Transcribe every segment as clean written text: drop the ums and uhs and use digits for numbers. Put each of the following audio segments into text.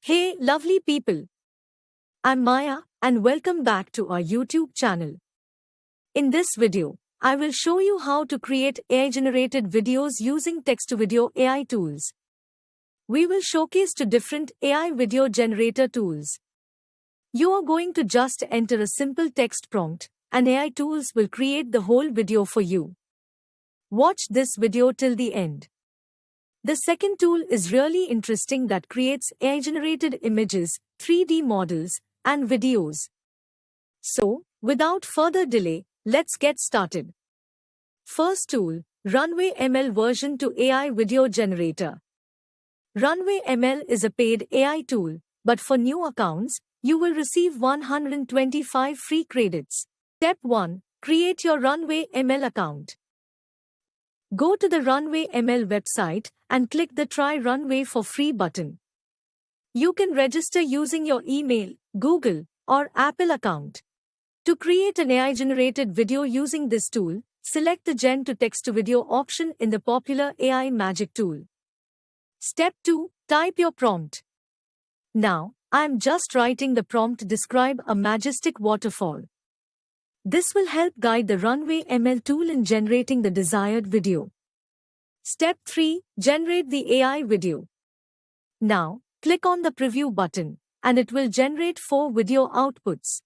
Hey, lovely people. I'm Maya, and welcome back to our YouTube channel. In this video, I will show you how to create AI-generated videos using text-to-video AI tools. We will showcase two different AI video generator tools. You are going to just enter a simple text prompt, and AI tools will create the whole video for you. Watch this video till the end. The second tool is really interesting that creates AI-generated images, 3D models, and videos. So, without further delay, let's get started. First tool, RunwayML version 2 AI video generator. RunwayML is a paid AI tool, but for new accounts, you will receive 125 free credits. Step 1. Create your RunwayML account. Go to the RunwayML website and click the Try Runway for Free button. You can register using your email, Google, or Apple account. To create an AI-generated video using this tool, select the Gen to Text-to-Video option in the popular AI Magic tool. Step 2. Type your prompt. Now, I am just writing the prompt to describe a majestic waterfall. This will help guide the RunwayML tool in generating the desired video. Step 3. Generate the AI video. Now, click on the Preview button, and it will generate 4 video outputs.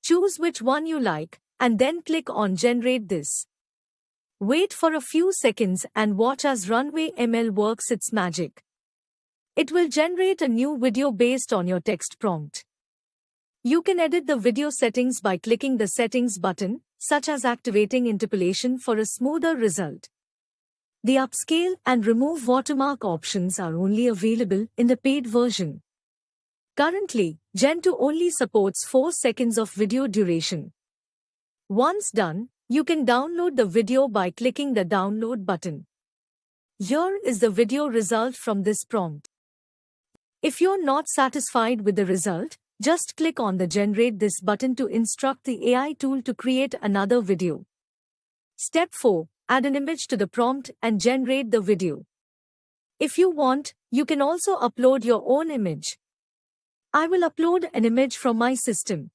Choose which one you like, and then click on Generate this. Wait for a few seconds and watch as RunwayML works its magic. It will generate a new video based on your text prompt. You can edit the video settings by clicking the Settings button, such as activating interpolation for a smoother result. The upscale and remove watermark options are only available in the paid version. Currently, Gen 2 only supports 4 seconds of video duration. Once done, you can download the video by clicking the Download button. Here is the video result from this prompt. If you're not satisfied with the result, just click on the Generate This button to instruct the AI tool to create another video. Step 4. Add an image to the prompt and generate the video. If you want, you can also upload your own image. I will upload an image from my system.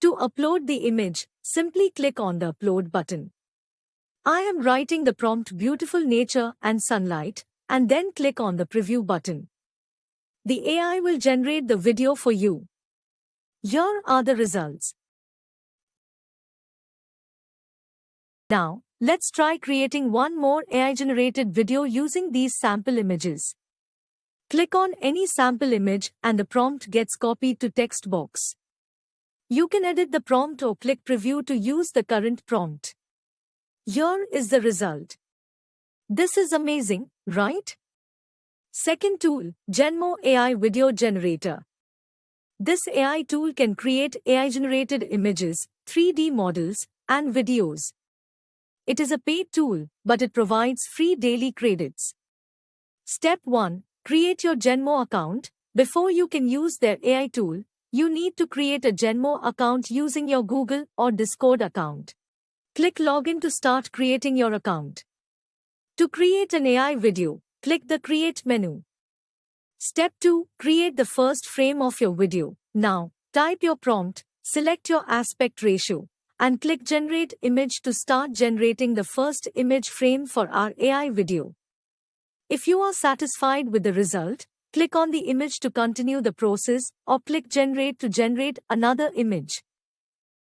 To upload the image, simply click on the Upload button. I am writing the prompt Beautiful Nature and Sunlight, and then click on the Preview button. The AI will generate the video for you. Here are the results. Now, let's try creating one more AI-generated video using these sample images. Click on any sample image and the prompt gets copied to text box. You can edit the prompt or click Preview to use the current prompt. Here is the result. This is amazing, right? Second tool, Genmo AI Video Generator. This AI tool can create AI-generated images, 3D models, and videos. It is a paid tool, but it provides free daily credits. Step 1. Create your Genmo account. Before you can use their AI tool, you need to create a Genmo account using your Google or Discord account. Click Login to start creating your account. To create an AI video, click the Create menu. Step 2. Create the first frame of your video. Now, type your prompt, select your aspect ratio, and click Generate Image to start generating the first image frame for our AI video. If you are satisfied with the result, click on the image to continue the process or click Generate to generate another image.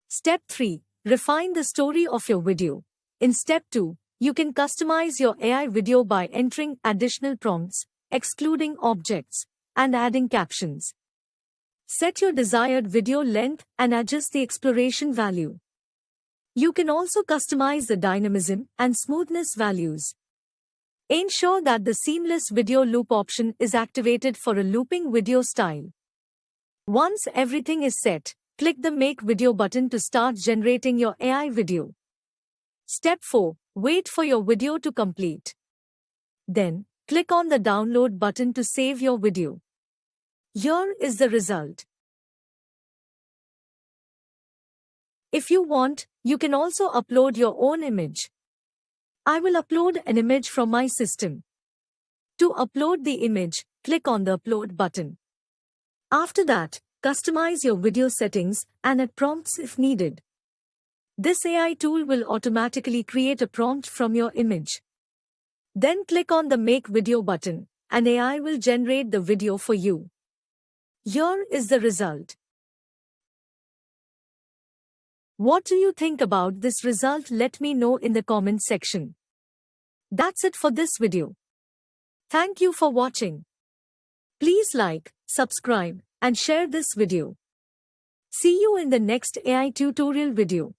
Step 3. Refine the story of your video. In Step 2, you can customize your AI video by entering additional prompts, excluding objects, and adding captions. Set your desired video length and adjust the exploration value. You can also customize the dynamism and smoothness values. Ensure that the seamless video loop option is activated for a looping video style. Once everything is set, click the Make Video button to start generating your AI video. Step 4. Wait for your video to complete. Then, click on the Download button to save your video. Here is the result. If you want, you can also upload your own image. I will upload an image from my system. To upload the image, click on the Upload button. After that, customize your video settings and add prompts if needed. This AI tool will automatically create a prompt from your image. Then click on the Make Video button, and AI will generate the video for you. Here is the result. What do you think about this result? Let me know in the comment section. That's it for this video. Thank you for watching. Please like, subscribe, and share this video. See you in the next AI tutorial video.